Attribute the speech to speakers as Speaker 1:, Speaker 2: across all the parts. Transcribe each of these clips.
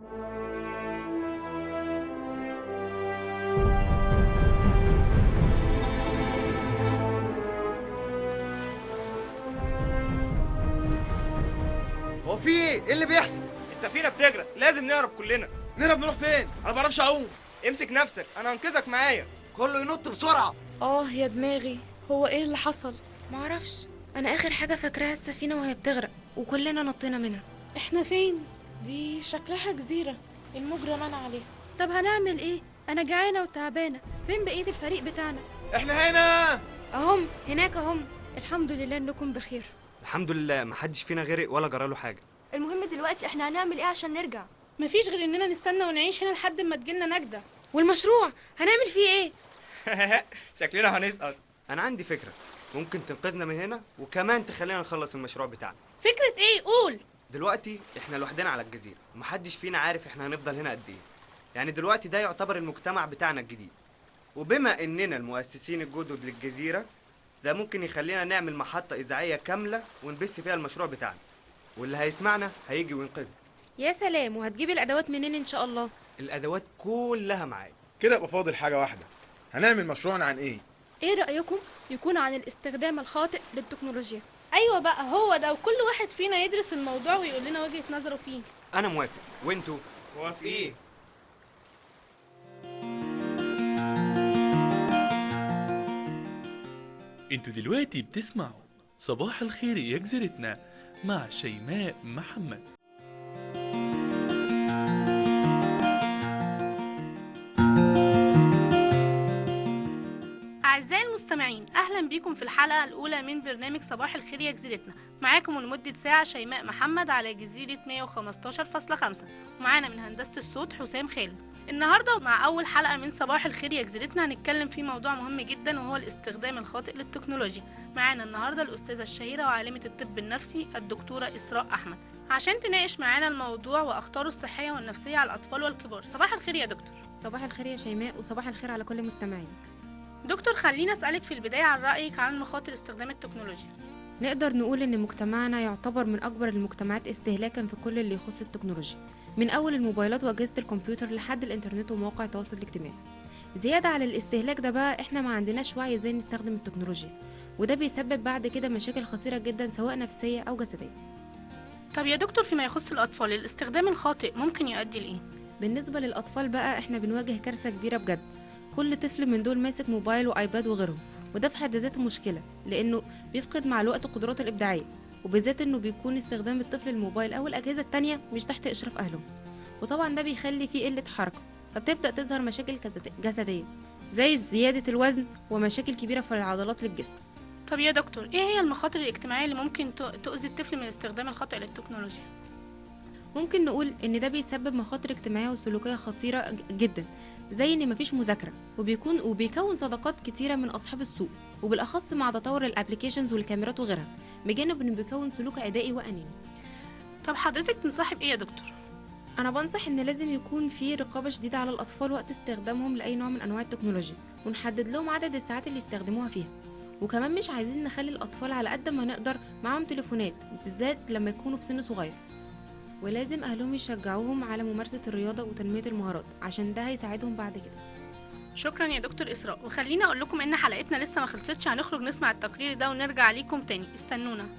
Speaker 1: هو في ايه؟ ايه اللي بيحصل؟
Speaker 2: السفينة بتغرق، لازم نهرب كلنا.
Speaker 1: نهرب نروح فين؟ انا ما بعرفش اعوم.
Speaker 2: امسك نفسك، انا هنقذك معايا.
Speaker 1: كله ينط بسرعة.
Speaker 3: يا دماغي، هو ايه اللي حصل؟
Speaker 4: معرفش، انا اخر حاجة فاكراها السفينة وهي بتغرق وكلنا نطينا منها.
Speaker 3: احنا فين؟ دي شكلها جزيرة، الموج رمانا عليها.
Speaker 5: طب هنعمل ايه؟ انا جعانة وتعبانة، فين بقية الفريق بتاعنا؟
Speaker 1: احنا هنا
Speaker 4: اهم هناك اهم.
Speaker 5: الحمد لله انكم بخير.
Speaker 2: الحمد لله محدش فينا غرق ولا جراله حاجة.
Speaker 6: المهم دلوقتي احنا هنعمل ايه عشان نرجع؟
Speaker 3: مفيش غير اننا نستنى ونعيش هنا لحد ما تجيلنا نجدة.
Speaker 4: والمشروع هنعمل فيه ايه؟
Speaker 2: شكلنا هنسقط. انا عندي فكرة، ممكن تنقذنا من هنا وكمان تخلينا نخلص المشروع بتاعنا.
Speaker 3: فكرة ايه؟ قول.
Speaker 2: دلوقتي احنا لوحدنا على الجزيرة ومحدش فينا عارف احنا هنفضل هنا قد ايه. يعني دلوقتي ده يعتبر المجتمع بتاعنا الجديد، وبما اننا المؤسسين الجدد للجزيرة ده ممكن يخلينا نعمل محطة إذاعية كاملة ونبث فيها المشروع بتاعنا، واللي هيسمعنا هيجي وينقذنا.
Speaker 4: يا سلام، وهتجيب الادوات منين ان شاء الله؟
Speaker 2: الأدوات كلها معايا.
Speaker 7: كده يبقى فاضل حاجة واحدة. هنعمل مشروعنا عن ايه؟
Speaker 5: ايه رأيكم يكون عن الاستخدام الخاطئ للتكنولوجيا؟
Speaker 3: ايوه بقى، هو ده، وكل واحد فينا يدرس الموضوع ويقول لنا وجهة نظره فيه.
Speaker 2: أنا موافق، وانتوا؟
Speaker 1: موافقين.
Speaker 8: انتوا دلوقتي بتسمعوا صباح الخير يا جزيرتنا مع شيماء محمد.
Speaker 3: أعزائي المستمعين، أهلا بكم في الحلقة الأولى من برنامج صباح الخير يا جزيرتنا. معاكم لمدة ساعة شيماء محمد على جزيرة 115.5، ومعانا من هندسة الصوت حسام خالد. النهاردة مع أول حلقة من صباح الخير يا جزيرتنا هنتكلم في موضوع مهم جدا، وهو الاستخدام الخاطئ للتكنولوجيا. معانا النهاردة الأستاذة الشهيرة وعالمة الطب النفسي الدكتورة إسراء أحمد عشان تناقش معانا الموضوع وأخطاره الصحية والنفسية على الأطفال والكبار. صباح الخير يا دكتور.
Speaker 4: صباح الخير يا شيماء، وصباح الخير على كل مستمعين.
Speaker 3: دكتور، خلينا أسألك في البداية عن رأيك عن مخاطر استخدام التكنولوجيا.
Speaker 4: نقدر نقول ان مجتمعنا يعتبر من اكبر المجتمعات استهلاكا في كل اللي يخص التكنولوجيا، من اول الموبايلات واجهزه الكمبيوتر لحد الانترنت ومواقع التواصل الاجتماعي. زياده على الاستهلاك ده بقى احنا ما عندناش وعي ازاي نستخدم التكنولوجيا، وده بيسبب بعد كده مشاكل خطيره جدا سواء نفسيه او جسديه.
Speaker 3: طب يا دكتور، فيما يخص الأطفال الاستخدام الخاطئ ممكن يؤدي لإيه؟
Speaker 4: بالنسبه للاطفال بقى احنا بنواجه كارثه كبيره بجد. كل طفل من دول ماسك موبايل وايباد وغيرهم، وده في حد ذاته مشكله لانه بيفقد مع الوقت قدراته الابداعيه، وبالذات انه بيكون استخدام الطفل الموبايل او الاجهزه التانية مش تحت اشراف اهله، وطبعا ده بيخلي فيه قله حركه، فبتبدا تظهر مشاكل جسديه زي زياده الوزن ومشاكل كبيره في العضلات للجسم.
Speaker 3: طب يا دكتور، ايه هي المخاطر الاجتماعية اللي ممكن تؤذي الطفل من الاستخدام الخاطئ للتكنولوجيا؟
Speaker 4: ممكن نقول ان ده بيسبب مخاطر اجتماعيه وسلوكيه خطيره جدا، زي ان مفيش مذاكره، وبيكون صداقات كتيره من اصحاب السوق، وبالاخص مع تطور الابليكيشنز والكاميرات وغيرها، بجانب انه بيكون سلوك عدائي واناني.
Speaker 3: طب حضرتك تنصحي بايه يا دكتور؟
Speaker 4: انا بنصح ان لازم يكون في رقابه شديده على الاطفال وقت استخدامهم لاي نوع من انواع التكنولوجيا، ونحدد لهم عدد الساعات اللي يستخدموها فيها، وكمان مش عايزين نخلي الاطفال على قد ما نقدر معاهم تليفونات، بالذات لما يكونوا في سن صغير، ولازم اهلهم يشجعوهم على ممارسه الرياضه وتنميه المهارات عشان ده هيساعدهم بعد كده.
Speaker 3: شكرا يا دكتور اسراء، وخليني اقول لكم ان حلقتنا لسه ما خلصتش، هنخرج نسمع التقرير ده ونرجع ليكم تاني، استنونا.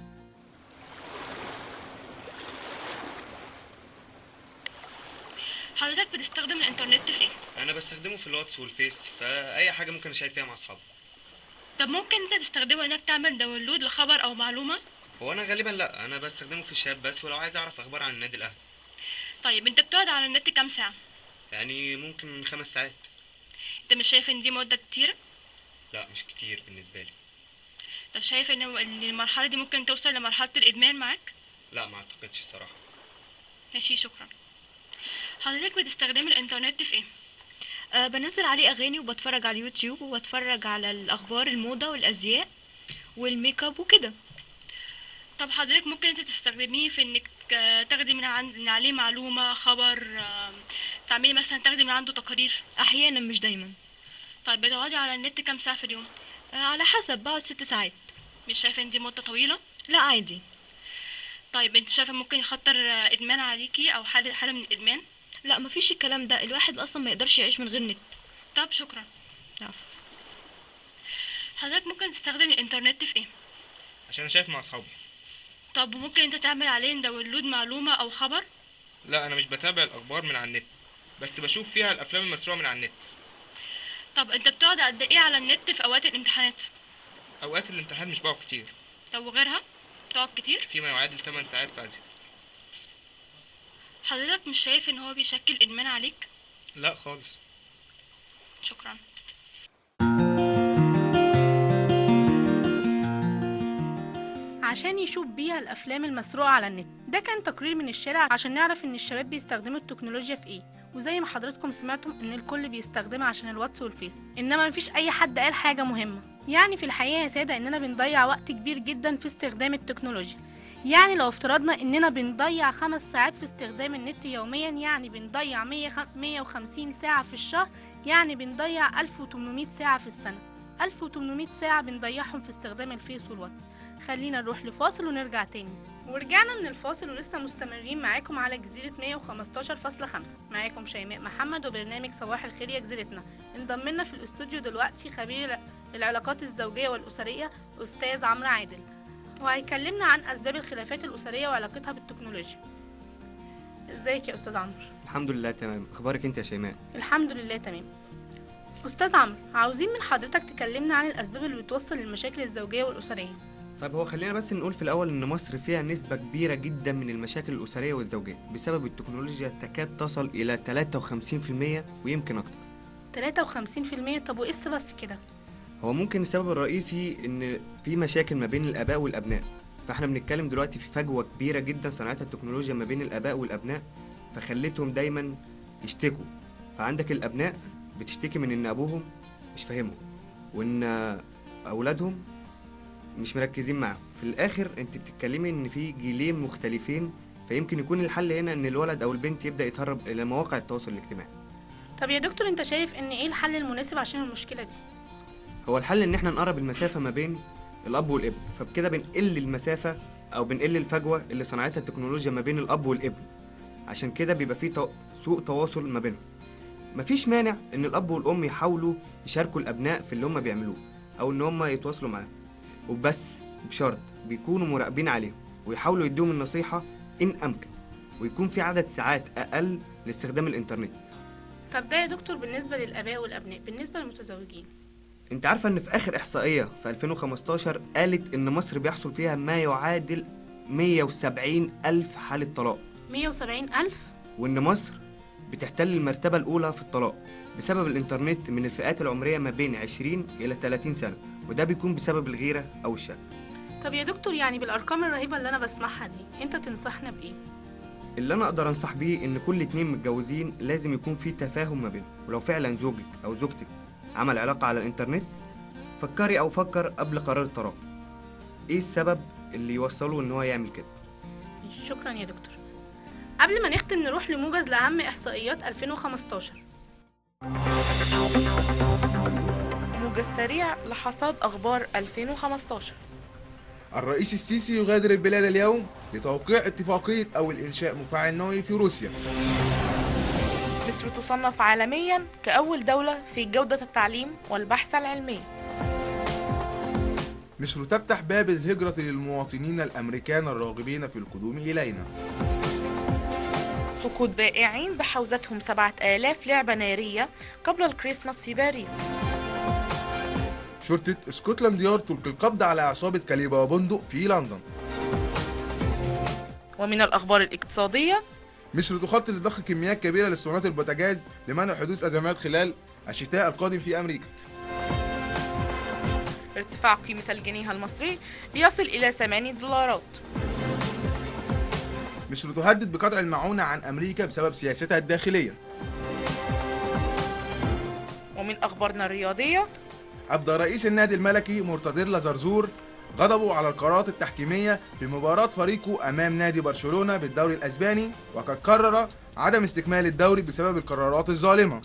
Speaker 9: حضرتك بتستخدم الانترنت في ايه؟
Speaker 2: أنا بستخدمه في الواتس والفيس، فأي حاجة ممكن أشارك فيها مع أصحابي.
Speaker 9: طب ممكن انت تستخدمه انك تعمل داونلود لخبر او معلومة؟
Speaker 2: هو أنا غالبا لأ، أنا بستخدمه في الشات بس، ولو عايز أعرف أخبار عن النادي الأهلي.
Speaker 9: طيب انت بتقعد على النت كام ساعة؟
Speaker 2: يعني ممكن 5 ساعات.
Speaker 9: انت مش شايف ان دي مدة كتيرة؟
Speaker 2: لا مش كتير بالنسبة لي.
Speaker 9: طب شايف ان المرحلة دي ممكن توصل لمرحلة الادمان معاك؟
Speaker 2: لا ما اعتقدش الصراحة.
Speaker 9: ماشي، شكرا. حضرتك بتستخدم الانترنت في ايه؟
Speaker 6: بنزل عليه اغاني وبتفرج على اليوتيوب وبتفرج على الاخبار الموضة والازياء والميك اب وكده.
Speaker 9: طب حضرتك ممكن انت تستخدميه في انك تاخدي من عليه معلومة، خبر، تعملي مثلا تاخدي من عنده تقارير؟
Speaker 6: احيانا مش دايما.
Speaker 9: طيب بتقعدي على النت كام ساعة في اليوم؟
Speaker 6: على حسب، بقعد 6 ساعات.
Speaker 9: مش شايفة ان دي مدة طويلة؟
Speaker 6: لا عادي.
Speaker 9: طيب انت شايفة ممكن يخطر ادمان عليكي او حالة من الادمان؟
Speaker 6: لا مفيش الكلام ده، الواحد اصلا ما يقدرش يعيش من غير نت.
Speaker 9: طب شكرا.
Speaker 6: عفوا.
Speaker 9: حضرتك ممكن تستخدم الانترنت في ايه؟
Speaker 10: عشان اشارك مع اصحابي.
Speaker 9: طب ممكن انت تعمل عليه داونلود معلومة او خبر؟
Speaker 10: لا انا مش بتابع الاخبار من على النت، بس بشوف فيها الافلام المسروقه من على النت.
Speaker 9: طب انت بتقعد قد ايه على النت في اوقات الامتحانات؟
Speaker 10: اوقات الامتحان مش بقعد كتير.
Speaker 9: طب وغيرها بتقعد كتير؟
Speaker 10: فيما يعادل 8 ساعات فازي.
Speaker 9: حضرتك مش شايف ان هو بيشكل ادمان عليك؟
Speaker 10: لا خالص.
Speaker 9: شكرا.
Speaker 3: عشان يشوف بيها الافلام المسروقه على النت. ده كان تقرير من الشارع عشان نعرف ان الشباب بيستخدموا التكنولوجيا في ايه، وزي ما حضراتكم سمعتم ان الكل بيستخدمها عشان الواتس والفيس، انما مفيش اي حد قال حاجه مهمه. يعني في الحقيقه يا ساده اننا بنضيع وقت كبير جدا في استخدام التكنولوجيا. يعني لو افترضنا اننا بنضيع 5 ساعات في استخدام النت يوميا، يعني بنضيع 150 ساعه في الشهر، يعني بنضيع 1800 ساعه في السنه. 1800 ساعه بنضيعهم في استخدام الفيس والواتس. خلينا نروح لفاصل ونرجع تاني. ورجعنا من الفاصل ولسه مستمرين معاكم على جزيرة 115.5. معاكم شيماء محمد وبرنامج صباح الخير يا جزيرتنا. انضم لنا في الاستوديو دلوقتي خبير العلاقات الزوجية والأسرية أستاذ عمرو عادل، وهيكلمنا عن أسباب الخلافات الأسرية وعلاقتها بالتكنولوجيا. ازيك يا أستاذ عمرو؟
Speaker 2: الحمد لله تمام. اخبارك انت يا شيماء؟
Speaker 3: الحمد لله تمام. أستاذ عمرو، عاوزين من حضرتك تكلمنا عن الأسباب اللي بتوصل للمشاكل الزوجية والأسرية.
Speaker 2: طيب هو خلينا بس نقول في الأول إن مصر فيها نسبة كبيرة جدا من المشاكل الأسرية والزوجية بسبب التكنولوجيا، تكاد تصل إلى 53% ويمكن أكتر.
Speaker 3: 53%؟ طب وإيه السبب في كده؟
Speaker 2: هو ممكن السبب الرئيسي إن في مشاكل ما بين الآباء والأبناء، فإحنا بنتكلم دلوقتي في فجوة كبيرة جدا صنعتها التكنولوجيا ما بين الآباء والأبناء، فخلتهم دايما يشتكوا. فعندك الأبناء بتشتكي من إن أبوهم مش فاهمهم، وإن أولادهم مش مركزين معاهم. في الاخر انت بتتكلمي ان في جيلين مختلفين، فيمكن يكون الحل هنا ان الولد او البنت يبدا يتهرب الى مواقع التواصل الاجتماعي.
Speaker 3: طب يا دكتور، انت شايف ان ايه الحل المناسب عشان المشكله دي؟
Speaker 2: هو الحل ان احنا نقرب المسافه ما بين الاب والابن، فبكده بنقل المسافه او بنقل الفجوه اللي صنعتها التكنولوجيا ما بين الاب والابن، عشان كده بيبقى في سوء تواصل ما بينهم. مفيش مانع ان الاب والام يحاولوا يشاركوا الابناء في اللي هم بيعملوه او ان هم يتواصلوا معاهم، وبس بشرط بيكونوا مراقبين عليهم ويحاولوا يدوهم النصيحة إن أمكن، ويكون في عدد ساعات أقل لاستخدام الإنترنت.
Speaker 3: طب ده يا دكتور بالنسبة للآباء والأبناء، بالنسبة للمتزوجين؟
Speaker 2: أنت عارفة إن في آخر إحصائية في 2015 قالت إن مصر بيحصل فيها ما يعادل 170 ألف حالة طلاق.
Speaker 3: 170,000؟
Speaker 2: وإن مصر بتحتل المرتبة الأولى في الطلاق بسبب الإنترنت من الفئات العمرية ما بين 20 إلى 30 سنة، وده بيكون بسبب الغيرة أو الشك.
Speaker 3: طب يا دكتور، يعني بالأرقام الرهيبة اللي أنا بسمعها دي، أنت تنصحنا بإيه؟
Speaker 2: اللي أنا أقدر أنصح بيه إن كل 2 متجوزين لازم يكون في تفاهم ما بينهم، ولو فعلا زوجك أو زوجتك عمل علاقة على الإنترنت فكري أو فكر قبل قرار الطلاق إيه السبب اللي يوصله إن هو يعمل كده.
Speaker 3: شكرا يا دكتور. قبل ما نختم نروح لموجز لأهم إحصائيات 2015.
Speaker 11: موجز سريع لحصاد أخبار 2015.
Speaker 7: الرئيس السيسي يغادر البلاد اليوم لتوقيع اتفاقية أو الإنشاء مفاعل نووي في روسيا.
Speaker 11: مصر تصنف عالميا كأول دولة في جودة التعليم والبحث العلمي.
Speaker 7: مصر تفتح باب الهجرة للمواطنين الأمريكان الراغبين في القدوم إلينا.
Speaker 11: سقوط بائعين بحوزتهم 7000 لعبة نارية قبل الكريسماس في باريس.
Speaker 7: شرطة اسكتلاند يارد تلقي القبض على عصابة كليبة وبندق في لندن.
Speaker 11: ومن الأخبار الاقتصادية،
Speaker 7: مصر تخطط لضخ كميات كبيرة للصناعات البوتاجاز لمنع حدوث أزمات خلال الشتاء القادم في أمريكا.
Speaker 11: ارتفاع قيمة الجنيه المصري ليصل إلى 8 دولارات.
Speaker 7: مصر تهدد بقطع المعونة عن أمريكا بسبب سياستها الداخلية.
Speaker 11: ومن أخبارنا الرياضية،
Speaker 7: أبدى رئيس النادي الملكي مرتضى زرزور غضبه على القرارات التحكيمية في مباراة فريقه أمام نادي برشلونة بالدوري الأسباني، وقد قرر عدم استكمال الدوري بسبب القرارات الظالمة.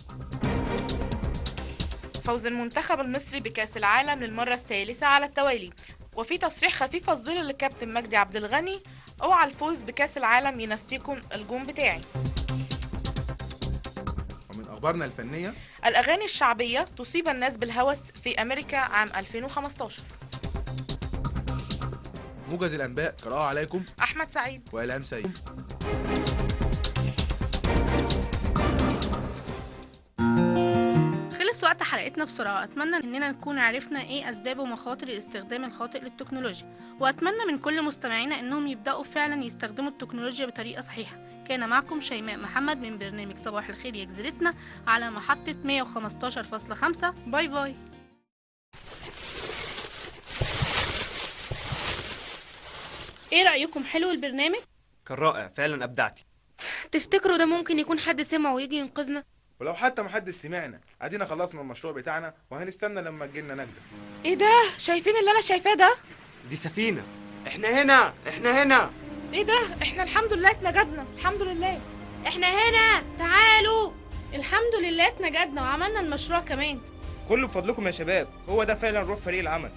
Speaker 11: فوز المنتخب المصري بكأس العالم للمرة الثالثة على التوالي. وفي تصريح خفيف الظل للكابتن مجدي عبد الغني: اوعى الفوز بكأس العالم ينسيكم الجون بتاعي.
Speaker 7: أخبارنا الفنية.
Speaker 11: الأغاني الشعبية تصيب الناس بالهوس في أمريكا عام 2015.
Speaker 7: موجز الأنباء قراءة عليكم
Speaker 11: أحمد سعيد
Speaker 7: وإلهام سيد.
Speaker 3: خلص وقت حلقتنا بسرعة. أتمنى إننا نكون عرفنا إيه أسباب ومخاطر الاستخدام الخاطئ للتكنولوجيا، وأتمنى من كل مستمعينا إنهم يبدأوا فعلا يستخدموا التكنولوجيا بطريقة صحيحة. كان معكم شيماء محمد من برنامج صباح الخير يا جزيرتنا على محطة 115.5. باي باي. إيه رأيكم؟ حلو البرنامج؟
Speaker 2: كان رائع فعلا، ابدعتي.
Speaker 4: تفتكروا ده ممكن يكون حد سمعه ويجي ينقذنا؟
Speaker 7: ولو حتى محدش سمعنا، ادينا خلصنا المشروع بتاعنا وهنستنى لما تجيلنا نجدة.
Speaker 11: إيه ده؟ شايفين اللي أنا شايفاه ده؟
Speaker 2: دي سفينة. احنا هنا، احنا هنا.
Speaker 11: إيه ده؟ إحنا الحمد لله اتنجدنا، الحمد لله.
Speaker 3: إحنا هنا، تعالوا. الحمد لله اتنجدنا وعملنا المشروع كمان.
Speaker 10: كله بفضلكم يا شباب، هو ده فعلا روح فريق العمل.